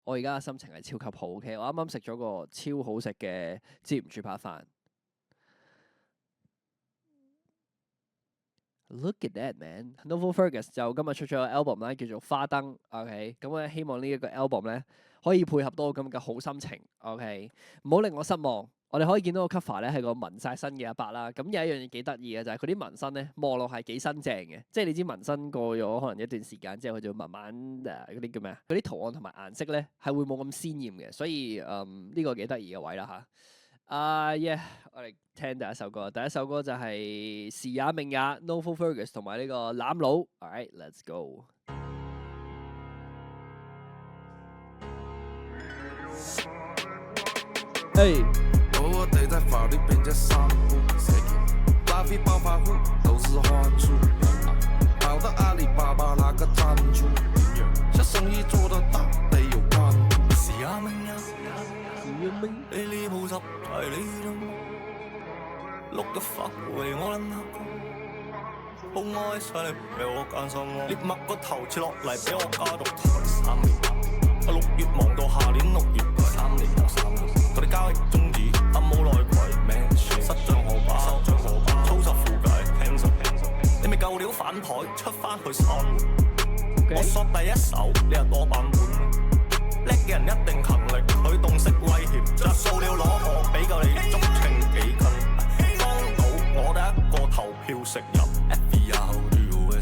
我而家嘅心情係超級好 ，OK。我啱啱食咗個超好食嘅椒鹽豬扒飯。Look at that man! Novel Fergus 就今日出咗個 album 啦，叫做花燈。OK，咁咧希望呢一個 album 咧可以配合到我咁嘅好心情。OK，唔好令我失望。我哋可以見到個 cover 咧係個紋晒身嘅一伯啦。咁有一樣嘢幾得意嘅就係佢啲紋身咧望落係幾新淨嘅，即係你知紋身過咗可能一段時間之後，佢就會慢慢嗰啲叫咩啊？嗰啲圖案同埋顏色咧係會冇咁鮮豔嘅，所以呢個幾得意嘅位啦嚇。我哋聽第一首歌，第一首歌就係時也命也 Novel Fergus 同埋呢個攬佬。Alright, let's go。嘿。我得在法律边界散步，拉菲暴发户都是花出，跑到阿里巴巴那个赞助，这生意做得大得有干部。是啊命啊，你呢鋪汁係你諗，碌得發為我撚黑工，好愛上嚟俾我揀心窩，獵物個頭切落嚟俾我加到台3年，6月忙到下年6月3年又3年，佢哋交易宗旨。冇內攜咩失帳荷包，操實附計，你咪夠料反台出翻去生活。我索第一手，你又多版本，叻嘅人一定勤力，佢動式威脅，着數料攞我俾夠你足稱幾斤，幫到我哋一個投票食入 FVR，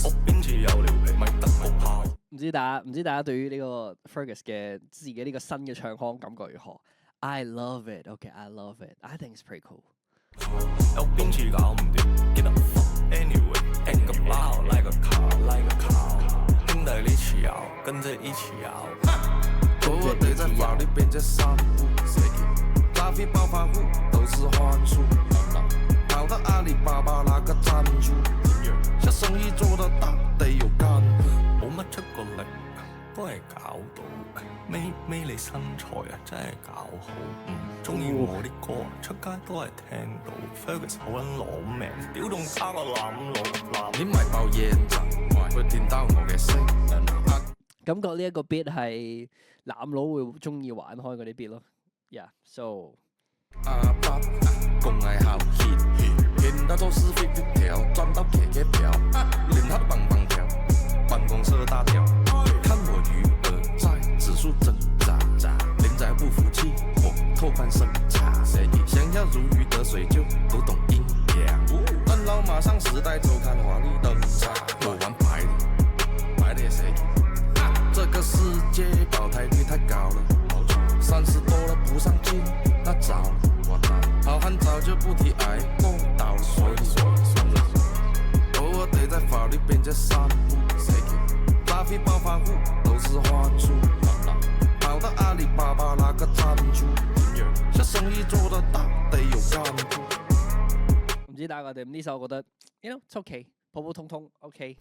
我邊次有料皮咪得個炮。唔知大家對於呢個 Fergus 嘅自己呢個新嘅唱腔感覺如何？I love it. Okay, I love it. I think it's pretty cool. 有邊次搞唔掂？記得 anyway， 個包拉個靠，兄弟你起搖，跟着一起搖。我得在法律邊界散步，拉菲暴發戶都是花出，跑到阿里巴巴那個贊助，這生意做得大得有幹部，冇乜出過力。都係搞到，尾你身材啊真係搞好，中意我啲歌出街都係聽到 Fergus 好撚攞命，屌仲加個攬佬，你咪爆嘢陣，會電到我嘅聲。感覺呢一個 beat 係攬佬會中意玩開嗰啲 beat 咯。Yeah, so 阿伯共係考協，見得都是 fit 條，賺到騎嘅票，連他棒棒跳，辦公室大跳。看我餘額在指數掙扎，連在不服氣，我偷看審查，想要如魚得水就讀懂陰陽，但老馬上時代週刊華麗登場，我玩牌的誰？這個世界保台率太高了，30多了不上進，那糟了，好漢早就不提挨過刀，所以我得在法律邊界散步。拉菲暴發戶都是花出，跑到阿里巴巴那個贊助，這生意做得大得有幹部。唔知大家點呢首，我覺得 it's okay， 普普通通 OK。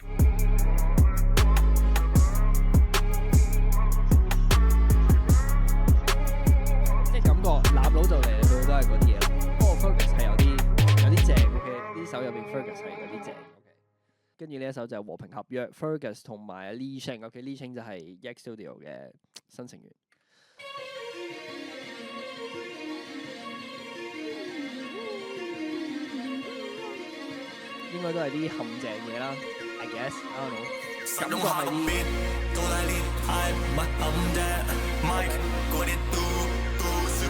即係感覺攬佬就嚟到都係嗰啲嘢啦。不過 Fergus 係有啲正 OK， 呢首入邊 Fergus 係有啲正。跟住呢一首就係和平合約 Fergus 同埋 Lee Ching，OK，Lee Ching 就係 Yak Studio 嘅新成員。應該都係啲陷阱嘢啦 ，I guess，I don't know。感覺係啲。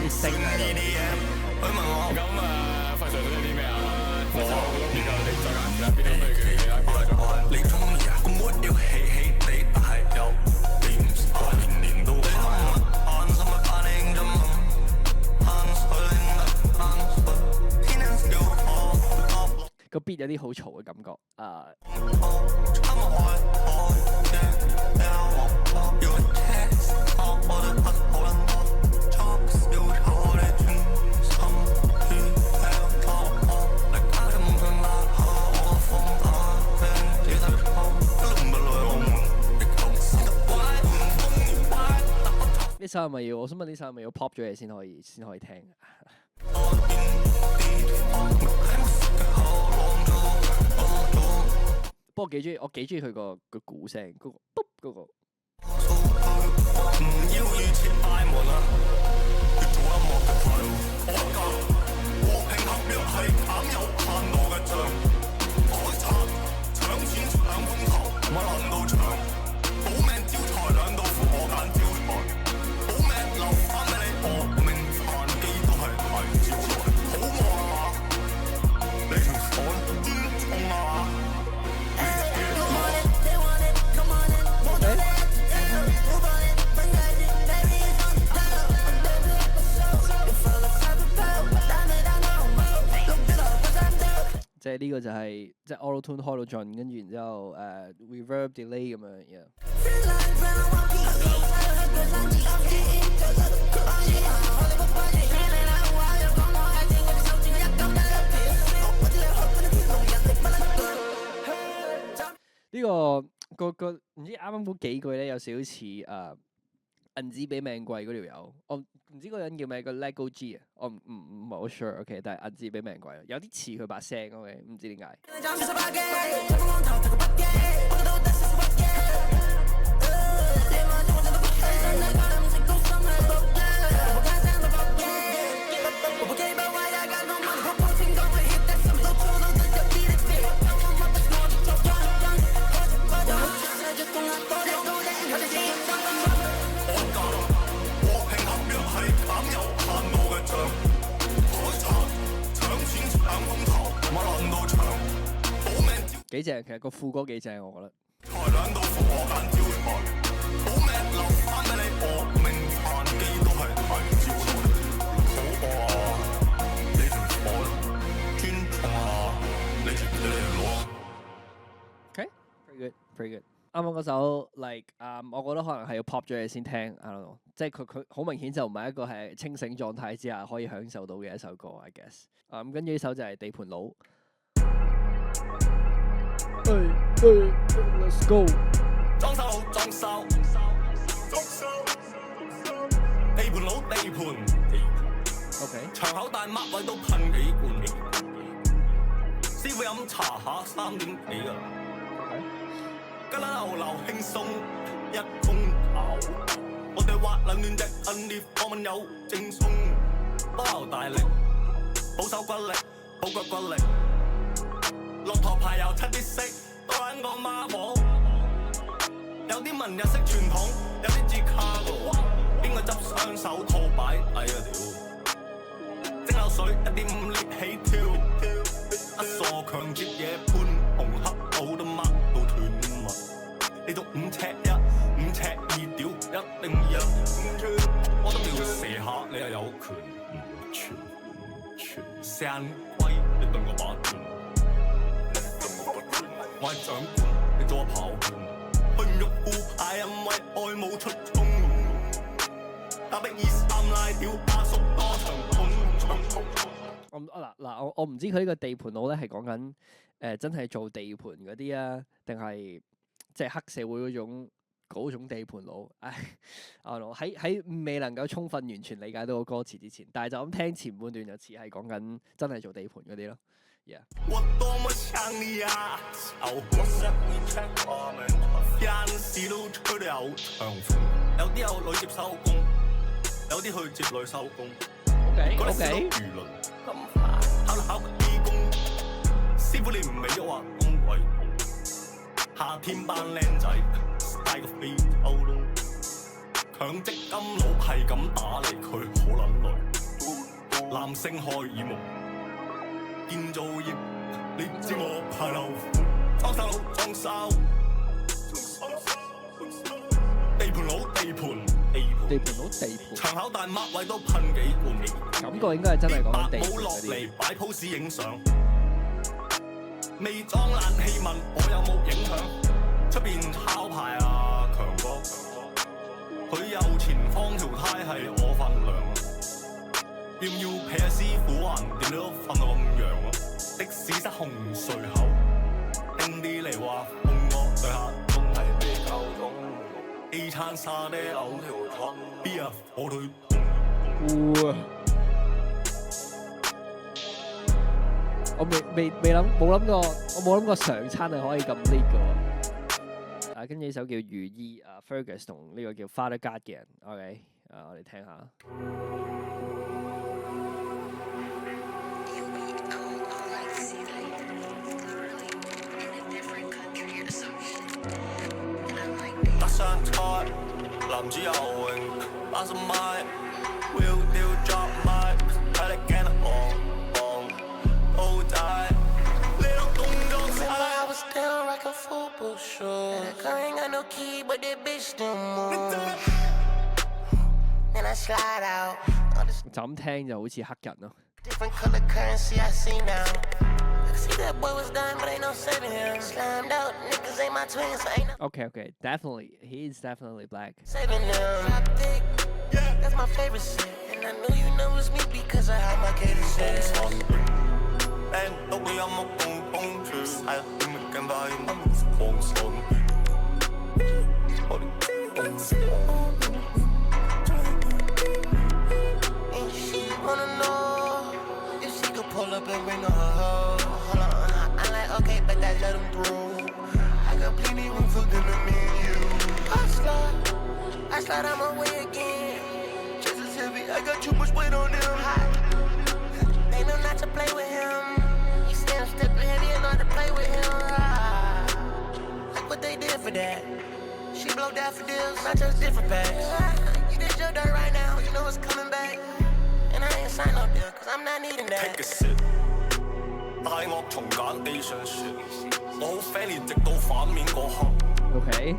啲聲喺度。佢問我咁費 Sir 想啲咩啊？費 Sir，呢個你再揀其他邊度去嘅其他邊度？你中意啊？個 mood 要起起地，但係又變唔曬，年年都慳心咪怕你啫嘛，慳水拎得慳水，天天要學。個 beat 有啲好嘈嘅感覺，呢首係咪要？我想問呢首係咪要 pop 咗嘢先可以聽？不過我幾中意佢個鼓聲，嗰個。呢個就係即係 auto tune 開到盡，跟住然之後reverb delay 咁樣嘢。呢個唔知啱啱嗰幾句咧有少少似銀紙比命貴嗰條友，我唔知嗰個人叫咩，個 Lego G 啊，我唔係好 sure，OK，但係銀紙比命貴，有啲似佢把聲，OK，唔知點解。幾正，其實個副歌幾正，我覺得。Okay，pretty good，pretty good。啱啱嗰首 like 我覺得可能係要 pop 咗嘢先聽，I don't know，即係佢好明顯就唔係一個係清醒狀態之下可以享受到嘅一首歌 ，I guess。跟住呢首就係地盤佬。Let's go。裝修佬裝修，地盤佬地盤。OK。場口大乜位都噴幾罐。師傅飲茶下3點幾㗎。吉撚牛流輕鬆一空頭，我哋滑撚亂隻摁裂放問有正宗，多牛大力，保守骨力，保腳骨力，駱駝牌油漆啲色，多撚個孖寶，有啲文日式傳統，有啲似卡路，邊個執雙手套擺底啊屌，蒸餾水1.5列起跳，一傻強接嘢判紅黑寶都抹到斷。你讀5尺1、5尺2屌，一定有5寸，我都要射下你又有權唔全聲龜，你對我把斷，我係長官，你做我炮管，去肉褲牌因為愛冇出衝，打逼23拉屌阿叔多場空。我唔知佢呢個地盤佬咧係講緊真係做地盤嗰啲啊，定係？即係黑社會嗰種地盤佬，喺未能夠充分完全理解到個歌詞之前，但係就咁聽前半段就似係講緊真係做地盤嗰啲咯。我多麼想你啊！有時都吹到有長風，有啲有女接收工，有啲去接女收工。OK。輿論考義工，師傅你唔係話工鬼。夏天班靚仔帶個飛歐窿，強積金佬係咁打嚟，佢好撚累。男性荷爾蒙，建造業你知我怕漏苦，裝修佬裝修，地盤佬地盤，地盤佬地盤。場口大乜位都噴幾罐，感覺應該係真係講緊地盤冇落嗰啲。嚟擺 pose 影相。未裝冷氣問我有冇影響？出邊抄牌啊，強哥，佢右前方條胎係我份糧，要唔要劈師傅還掂你都瞓到咁陽啊？的士失控隧口，定啲嚟話碰我對下仲係被溝通 ，A 餐沙爹扭條湯 ，B 啊火腿痛。我冇諗過，我冇諗過上餐係可以咁 lead 嘅喎。跟住呢首叫《如意》Fergus 同呢個叫 Father God 嘅人 ，OK，我哋聽下。搭上菜，男主游泳，80米 ，Will do drop my， 睇你驚得望好大，你都動作晒。I was down like a football show， I ain't got no key but that bitch don't move。Then I slide out。就咁聽就好似黑人咯。Different color currency I see now。That boy was dying, but ain't no saving him. Slimed out, niggas ain't my twins, so ain't no Okay, definitely, he's definitely black. saving them. Top thick, that's my favorite shit. And I knew you know it's me because of how my cadence is. En都會有目共碰住，係啊，點會更快乜放鬆？我哋共識。 And she wanna know if she could pull up and bring her hoe. Hold on, I'm like, okay, but that let him through. I got plenty room for them and me and you. I slide on my way again. Just as heavy, I got too much weight on them. They know not to play with him. You see him stepping heavy and not to play with him. Like what they did for that. She blow daffodils, not just different packs. You did your dirt right now, you know it's coming back. And I ain't signed no deal, cause I'm not needing that. Take a sip，帶我重揀 Asian shit，我好 friendly 直到反面嗰刻， OK，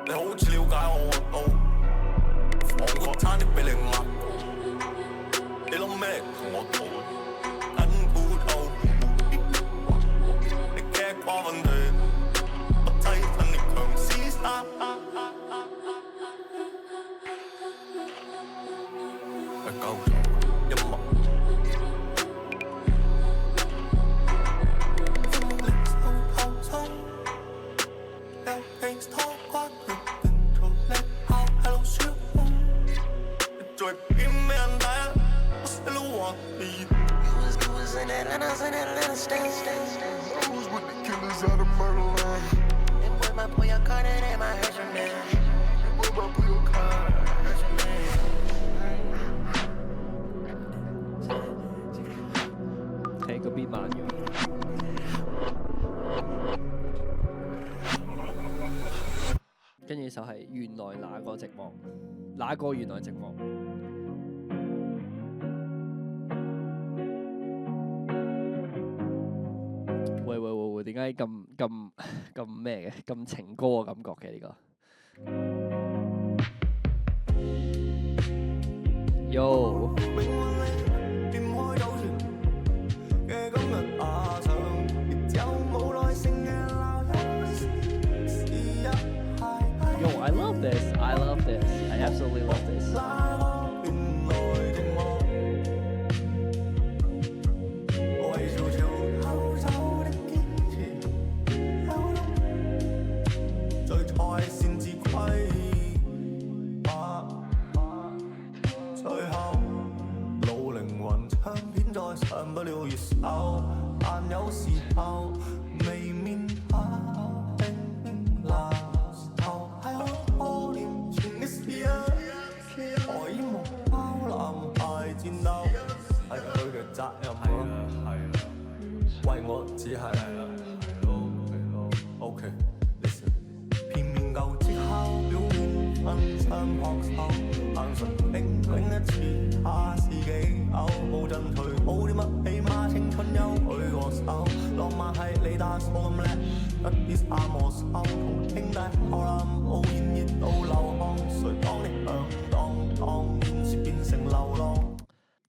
你好似了解我都，彷彿差啲俾你呃到，你諗咩同我賭？緊估透，你驚瓜分地，我擠親你強廝殺。係夠咗音樂。 You was in Atlanta, stay. I was with the killers out of Murderland. And boy, my boy, your car, that ain't my hurt your name. Boy, my boy, your car. Hurt your name. take a beat 慢咗。跟住就係原來那個寂寞，那個原來寂寞。喂，點解咁咩嘅？咁情歌嘅感覺嘅呢個？Yo，I love this. I absolutely love this.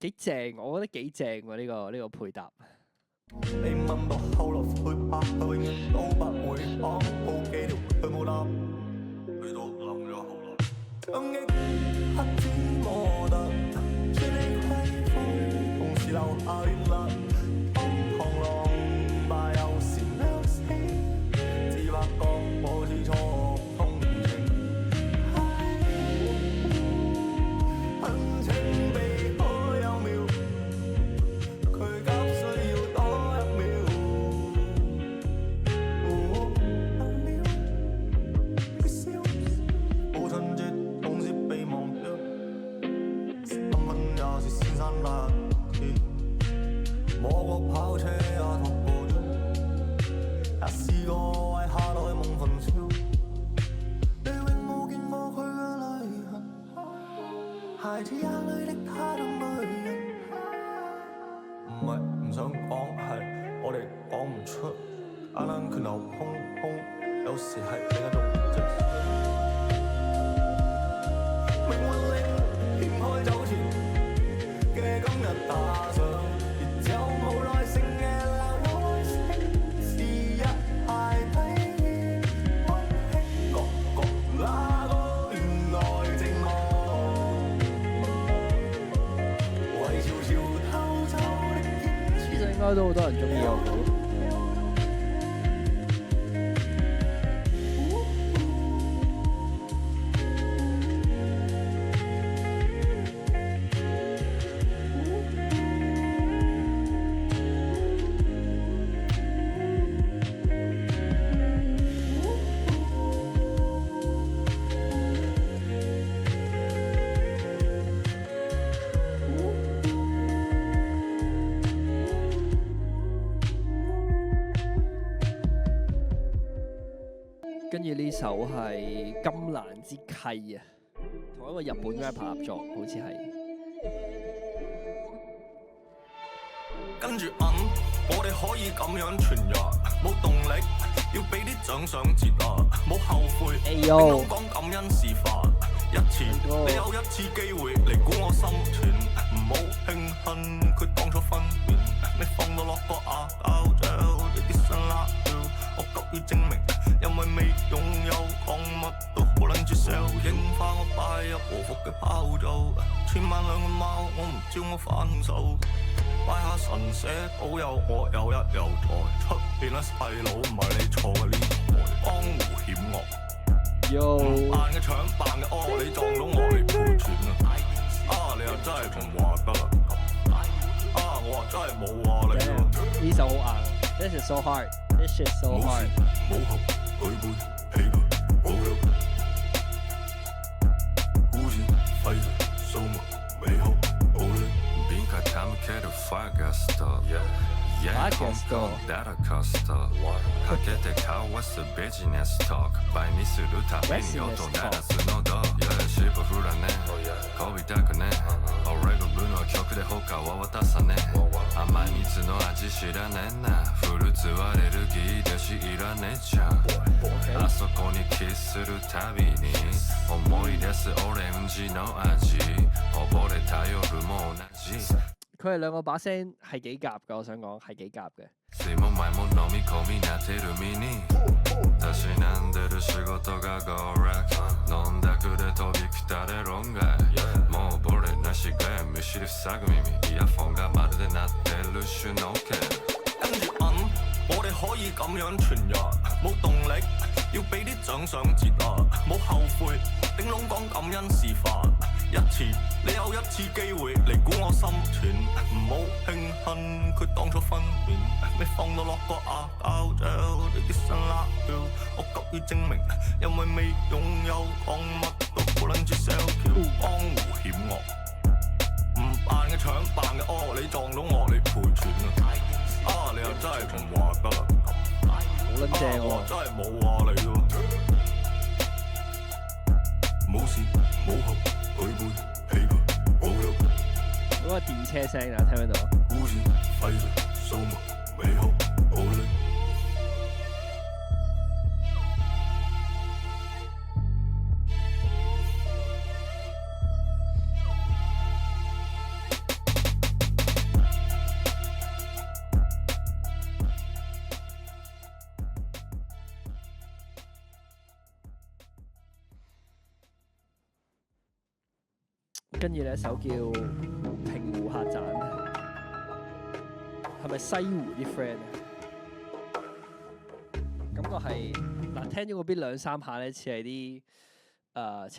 幾正，我覺得幾正喎呢個配搭。你問到後來去拍，佢永遠都不會講，好幾條佢冇答，佢都諗咗好耐。將憶黑之魔特，處理規範，同時留下亂勒，當螳螂吧有時喵死，只發覺我是錯通情，恨情被開有妙，佢急需要多一秒。佢笑，好親切，同時被忘掉。身份也是先生大鐵，摸過跑車也托過咗，也試過為下代夢焚燒。你永冇見過佢嘅淚痕，孩子眼裏的他種女人。唔係唔想講，係我哋講唔出。眼眼拳頭空空，有時係另一種即命運令掀開走前嘅今日打上，然之後冇耐性嘅鬧該都好多人中意我估。跟住呢首係《金蘭之契》啊，同一個日本 rapper 合作，好似係。跟住我哋可以咁樣傳日，冇動力，要俾啲獎賞節啊，冇後悔，俾香港感恩示範一次，你有一次機會嚟估我心存，唔好慶幸佢當初分辨，你放到落個亞膠罩，你啲新辣椒，我急於證明。因為未擁有講乜都好撚住 sell 櫻花，我擺入和服嘅包裝，千萬兩個貓，我唔招我反手，拜下神社保佑我有一有在，出邊啲細佬唔係你錯嘅呢台，江湖險惡，扮嘅搶扮嘅屙，你撞到我嚟賠錢啊！你又真係唔話得啦，我話真係冇話你。呢首好硬 ，This is so hard, this shit so hard。舉杯起佢保佑，故事廢人數目美好好靚。Vinka tamkeru fagasta, Japanka data kasta. Hakete kawasa business talk. 倍にするために音鳴らすのだ。シップ振らね、こびたくね。俺が部の曲で他は渡さね。甘い蜜の味知らねえな。フルーツアレルギーで知らねえじゃん。あそこにキスするたびに思い出すオレンジの味。溺れた夜も同じ。佢哋兩個把聲係幾夾㗎，我想講係幾夾嘅。睡も前も飲み込みなってる身にたしなんでる仕事がゴーラク飲んだくで飛びきたれ論外もうボレなしがやむしり塞ぐ耳イヤフォンがまるで鳴ってるシュノーケル跟住我哋可以咁樣傳日，冇動力，要俾啲獎賞節啊，冇後悔，頂籠講感恩示範一次，你有一次機會嚟估我心存，唔好慶幸佢當初分辨，你放到落個亞膠罩，你啲新辣椒，我急於證明，因為未擁有講乜都好撚住 sell 橋，江湖險惡，唔扮嘅搶扮嘅屙，你撞到我嚟賠錢啊！你又真係唔話得啦，好撚正喎！我真係冇話你喎，冇事冇合，舉杯起佢保佑。嗰個電車聲啊，聽唔聽到？故事廢人數目美好好靚。跟住呢一首叫《平湖客棧》，係咪西湖啲 friend 啊？感覺係嗱，聽咗個 beat 兩三下咧，似係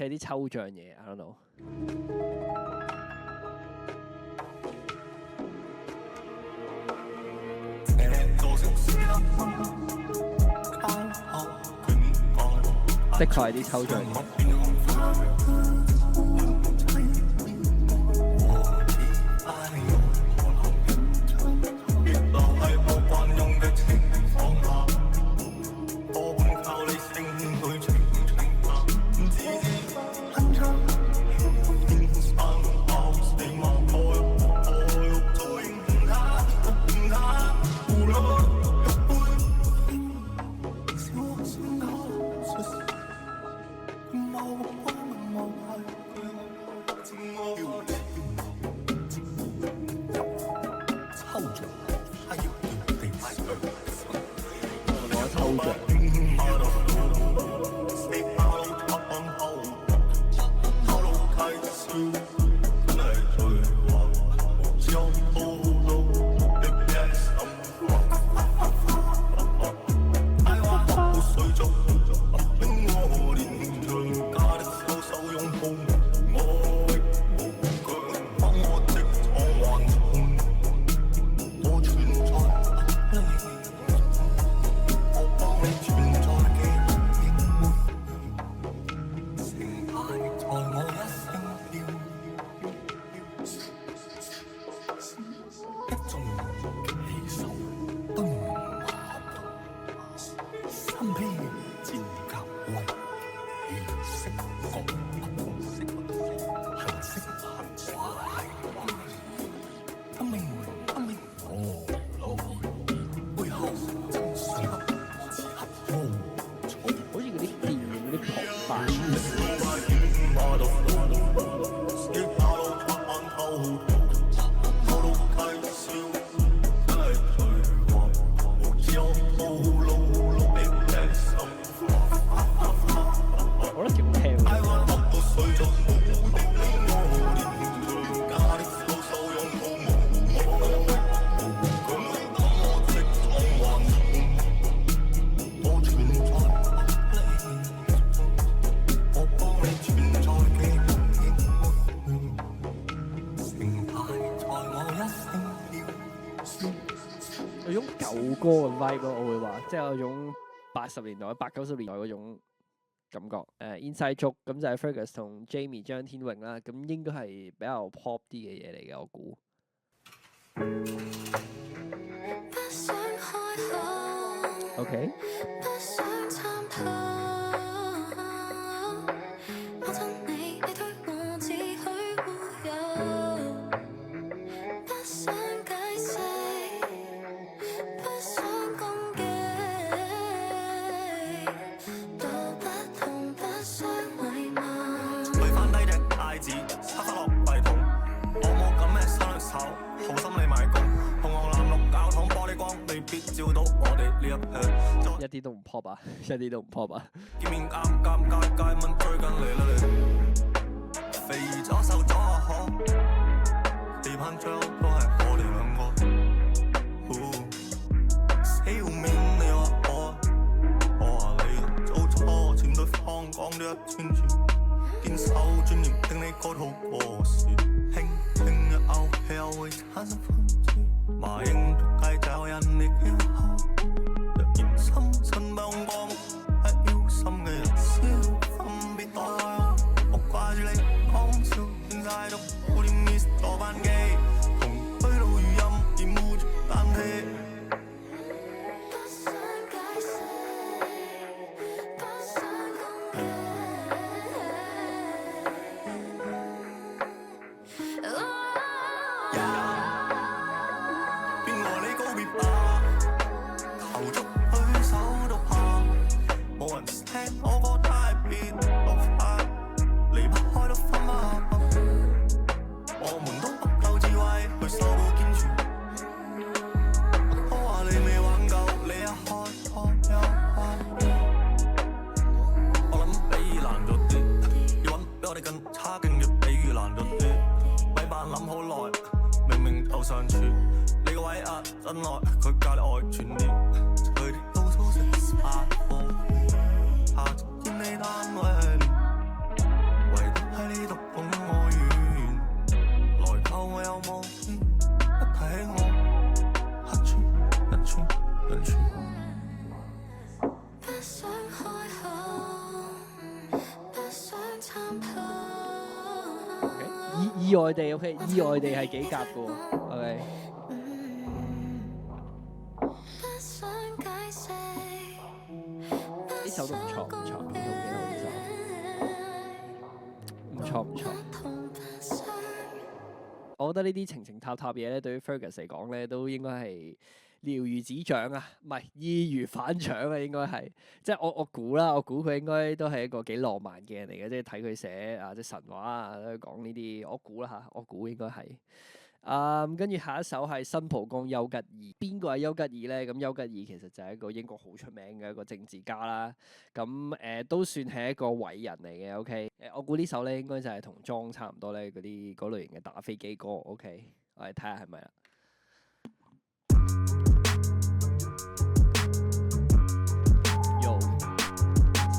啲抽象嘢 ，I don't know。的確係啲抽象嘢。歌嘅 vibe 咯，我會話，即係有種80年代、80、90年代嗰種感覺。Inside Joke 咁就係 Fergus 同 Jamie 張天榮啦，咁應該係比較 pop 啲嘅嘢嚟嘅，我估。OK。一啲都唔 pop 啊！一啲都唔 pop 啊！見面尷尬問最近嚟啦你，肥咗瘦咗可，地盤最後都係我哋兩個。笑面你話我話你做錯，前對方講咗1,000次，堅守尊嚴聽你嗰套過時，輕輕一勾氣又會產生分支，馬英逐街找人哋嘅口。深深不用光，係要心嘅人先分別代我。我掛住你講笑，變晒毒，好似 miss 多班機，同虛度語音而冇足膽氣。不想解釋，不想講嘅。邊個你告別吧？求足。冇人聽我歌太變到快，離不開都分吧。我們都不夠智慧去守護堅持。我話你未玩夠，你一開拖又開。我諗比難咗啲，要揾比我哋更差勁嘅比難咗啲。咪扮諗好耐，明明就相處。你個位啊真愛，佢教你愛全啲，佢哋都蘇食沙煲。下次見你單位唯獨喺呢度捧我遠，來救我有冇見？一睇我黑穿一穿兩穿。不想開口，不想參透。意外地 OK， 意外地係幾夾嘅喎 OK。呢首都唔錯，唔錯，都幾好呢首，唔錯唔錯。我覺得呢啲情情塔塔嘢咧，對於 Fergus 嚟講咧，都應該係了如指掌啊，唔係易如反掌啊，應該係。即係我估啦，我估佢應該都係一個幾浪漫嘅人嚟嘅，即係睇佢寫啊，即係神話啊，講呢啲，我估啦嚇，我估應該係。跟住下一首係新蒲崗丘吉爾，邊個係丘吉爾咧？咁丘吉爾其實就係一個英國好出名嘅一個政治家啦。咁都算係一個偉人嚟嘅。OK，我估呢首咧應該就係同莊差唔多咧，嗰類型嘅打飛機歌。OK， 我哋睇下係咪啦。Yo，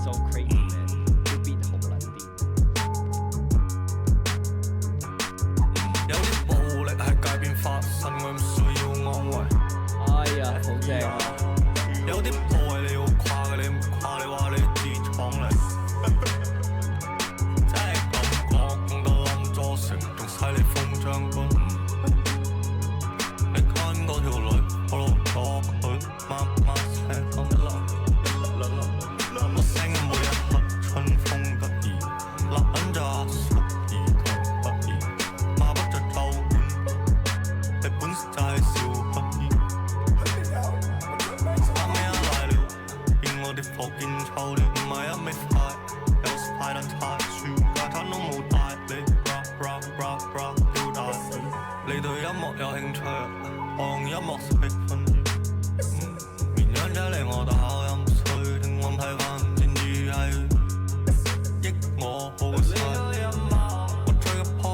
so crazy man，呢邊好撚癲。街邊發生我唔需要安慰。哎呀，好正啊！有啲破壞你好誇嘅，你唔誇你話你自創嚟。真係咁講，講到冧咗成，仲使你封將軍。你看嗰條女，我落咗佢，慢慢寫咁一粒。我聲每一刻春風得意，攬着熟兒同不義，馬不着頭。你本就係小不義，啱咩啊來了，見我啲火見臭了，唔係一味快，有時快得太輸，架攤都冇帶你 ，rap 表達你對音樂有興趣，我用音樂識分辨，綿羊仔嚟我度考音水，聽我睇翻戰意係益我好個世，我追個 pop。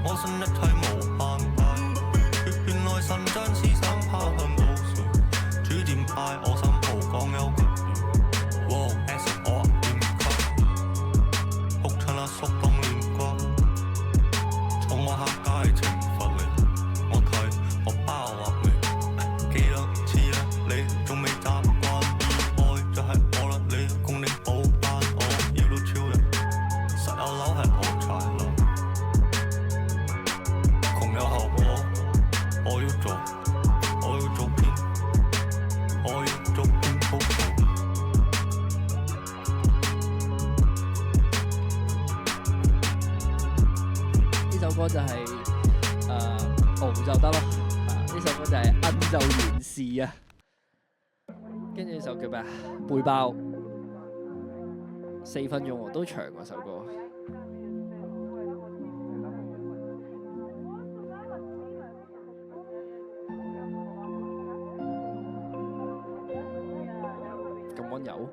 我信一切無限大，原來神將思想拋向島上，主戰派我心蒲崗丘吉爾，哇 S 我點級，哭親阿叔當亂骨，從我客街懲罰你，我睇我歌就係熬就得咯。呢首歌就係摁就完事啊。跟住呢首叫咩啊？背包4分鐘喎，都長喎首歌。咁溫柔。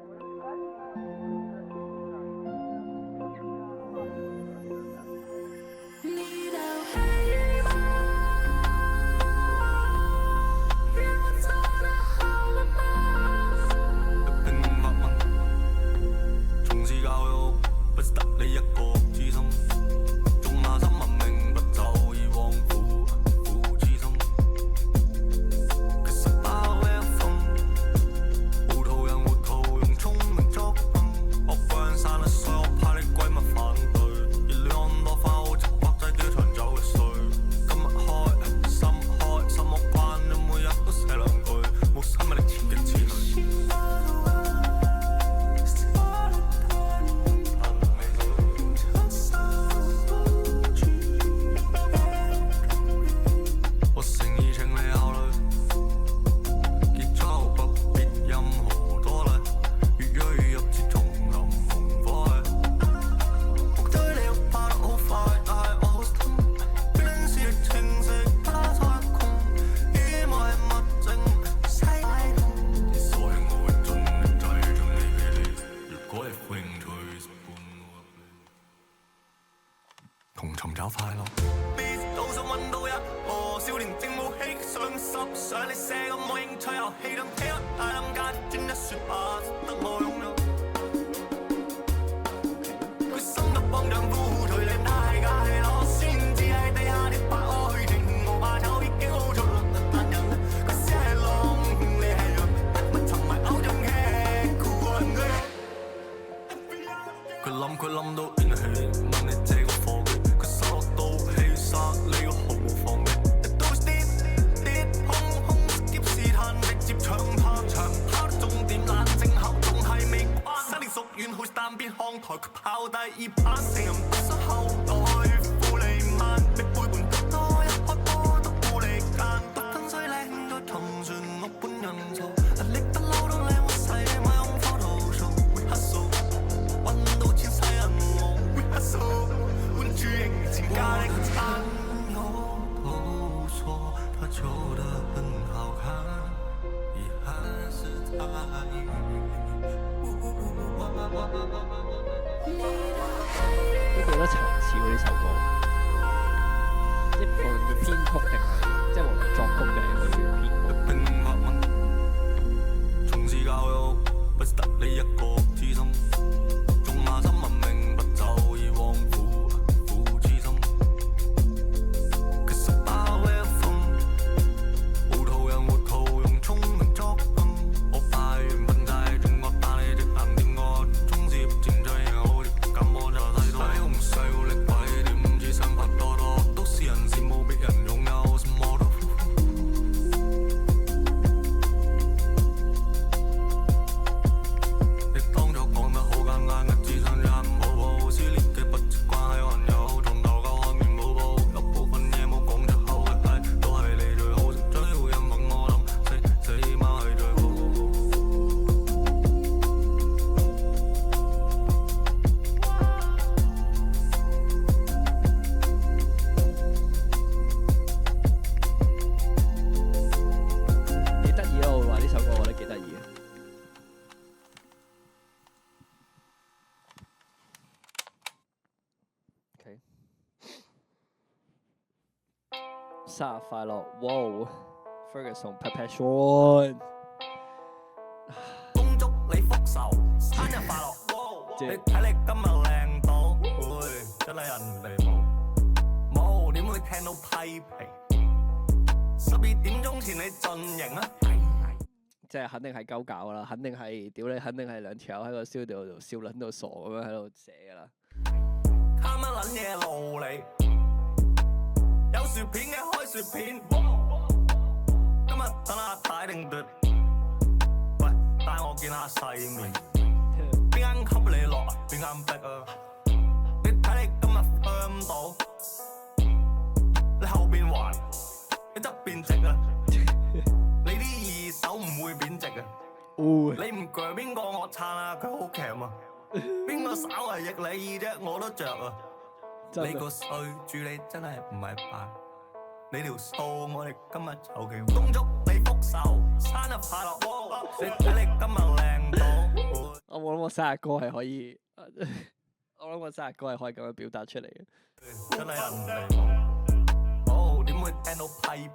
都幾多層次喎呢首歌，即係無論佢編曲定係即係無論作曲定係佢編曲。從事教育不是得你一個知心，種下新文明不就以往苦之心。可是把威風，糊塗人糊塗用聰明作笨，我發現笨仔中國打你的藍點我衝接戰最好的感冒就睇到。使用勢力鬼點知想法多多，都是人羨慕別人擁有什麼都。生日快樂！哇 ，Fergus 同 Perpetual， 恭祝你福壽，生日快樂！你睇你今日靚到，會真係人哋冇點會聽到批評？12點鐘前你進營啊！即係肯定係鳩搞㗎啦，肯定係屌你，肯定係兩條友喺個 studio度笑撚到傻咁樣喺度寫㗎啦。貪乜撚嘢路你？有薯片嘅開薯片，今日等下大定奪，喂帶我見下世面，邊間吸你落啊？邊間逼啊？你睇你今日香到，哦，你唔鋸邊個我撐啊，佢好強啊！邊個稍為逆你啫，我都着啊！真係你個衰住你真係唔係扮，你條數我哋今日求其恭祝你福壽，生日快樂！你睇你今日靚到，我冇諗我生日歌係可以，我諗我生日歌係可以咁樣表達出嚟嘅。真係人哋冇，哦點會聽到批評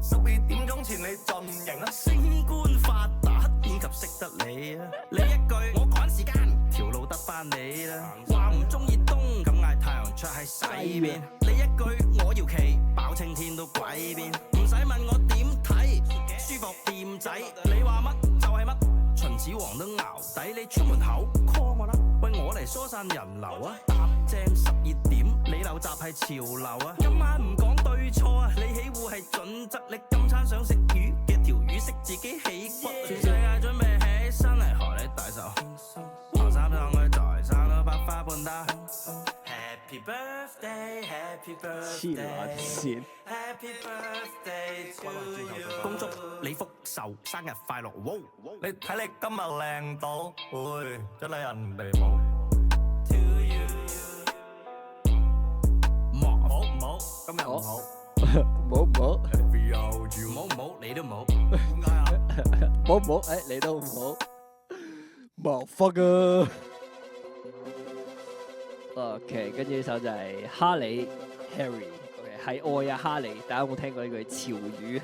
？12點鐘前你盡型啊，升官發達以及識得你啊！你一句我趕時間，條路得返你啦。話唔中意冬，咁嗌太陽出喺西邊。你一句我要企，包青天都鬼變。唔使問我點睇，舒服掂仔。你話乜就係乜，秦始皇都淆底。你出門口 call 我啦，喂我嚟疏散人流啊！搭正12點，你流閘係潮流啊！今晚唔講對錯啊，你起戶係準則。你今餐想食魚嘅條魚識自己起骨。全世界準備起身嚟學你大壽，學三趟去台山都百花半打。Happy birthday, happy 黐撚 birthday, 線， happy birthday to you。恭祝你福壽，生日快樂！哇！你睇你今日靚到，會真係人哋冇。唔好，今日唔好。冇唔好，唔好，你都唔好。點解啊？冇唔好，誒你都唔好，motherfucker。OK， 跟住呢首就係哈利 Harry，OK 係愛啊哈利，大家有冇聽過呢句潮語？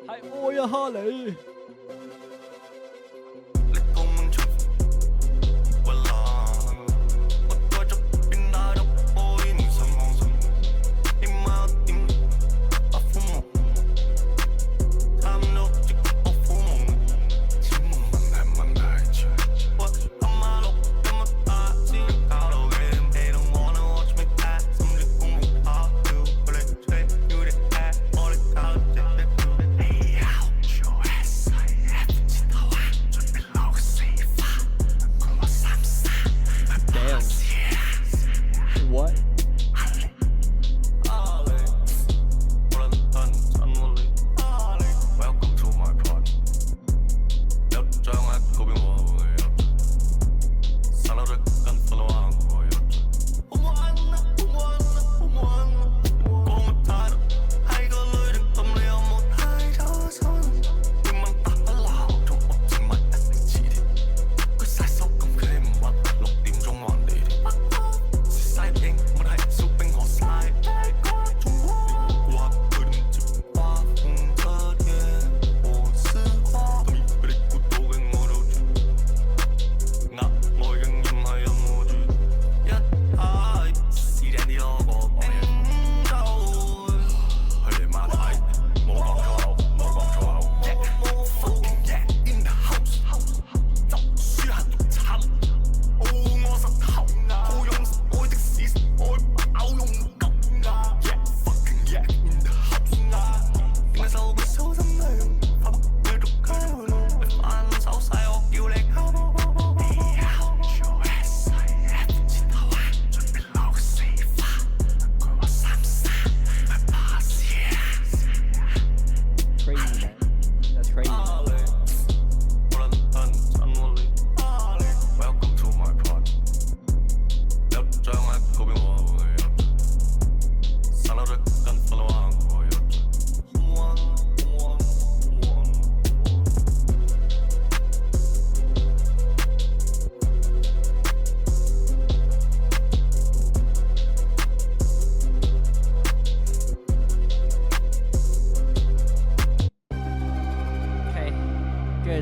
係愛啊哈利。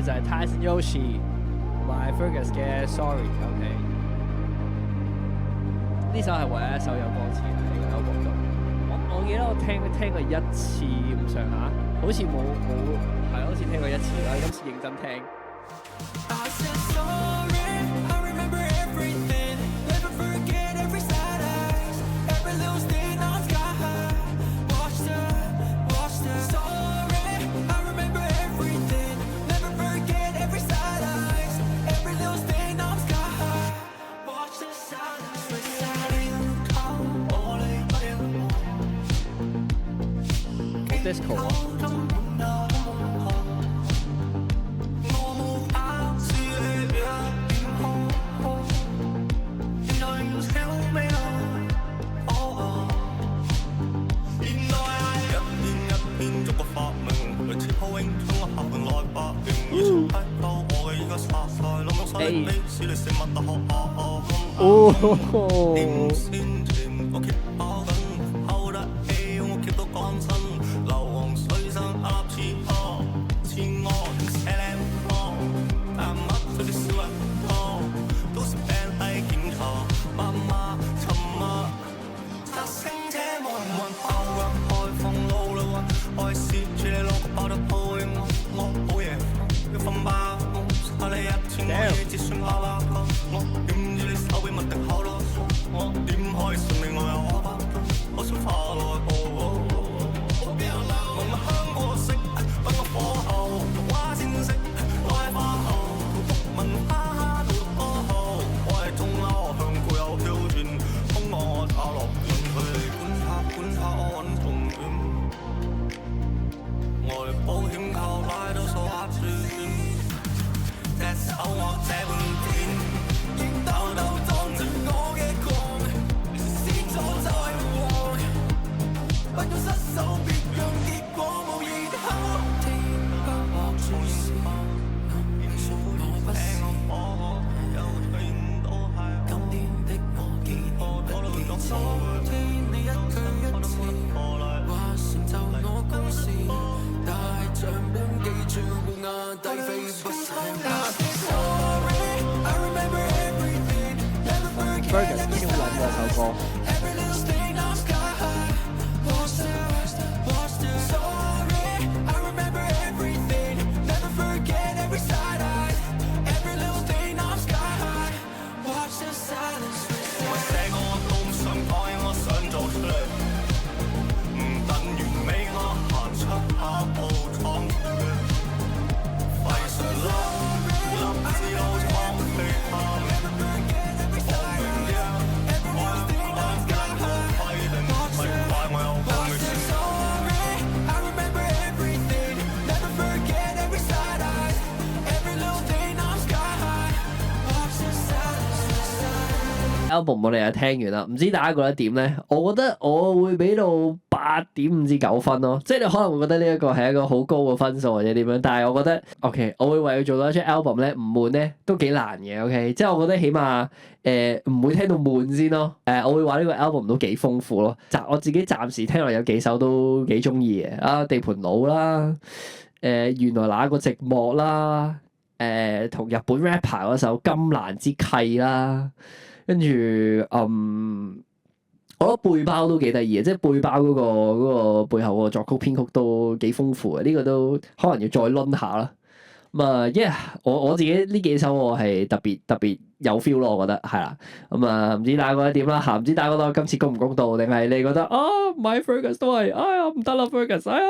就係 Tyson Yoshi 同埋 Fergus 嘅 Sorry，OK。呢首係唯一一首有歌詞喺呢個 album 度。我記得我聽過一次咁上下，好似冇係好似聽過一次啦。今次認真聽。disco 啊， Hey 哦，點先甜？我 keep 跑緊，hold 得起，我 keep 到講真，流黃水生鴨似我，似我定寫靚我，但乜佢哋少人多，都是病係檢查，媽媽沉默，拆聲車冇人包入開放路啦喎，我係攝住你落個包得配我好嘢，要瞓吧，差你一千我嘢只算爸爸，我點知你手臂密定好囉嗦，我點可以信你我有我吧，我想花落我別鬧，問我香過色，問我火候，花先色，我係花後，問哈哈到多好，我係中歐向固有挑戰，兇我打落亂佢哋觀察我揾重點，我哋保險靠拉到數下轉。隻手我這半天，仍兜兜裝住我嘅狂，先左再往，不要失手，別讓結果無然後。天不落注視，能說我不是。今天的我記念不記次，天你一句一詞，話成就我故事，大象般記住護眼低飛不散。Fergus 超撚嗰首歌。album 我哋又聽完啦，唔知大家覺得點咧？我覺得我會俾到8.5至9分咯，即係你可能會覺得呢一個係一個好高嘅分數或者點樣，但係我覺得 OK， 我會為佢做到一張 album 咧唔悶咧都幾難嘅 OK， 即係我覺得起碼唔會聽到悶先咯。我會話呢個 album 都幾豐富咯，我自己暫時聽落有幾首都幾中意嘅啊，地盤佬啦，原來那個寂寞啦，同日本 rapper 嗰首金蘭之契啦。跟住，我覺得背包都幾得意嘅，即係背包嗰個背後個作曲編曲都幾豐富嘅，呢個都可能要再攆下啦。咁啊，yeah，我自己呢幾首我係特別有 feel 咯，我覺得係啦。咁啊，唔知大家覺得點啦？唔知大家覺得今次公唔公道，定係你覺得唔係 Fergus 都係，哎呀唔得啦 Fergus，哎呀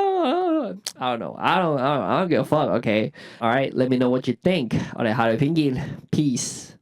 I don't give a fuck，OK，alright，let me know what you think，我哋下條片見 ，peace。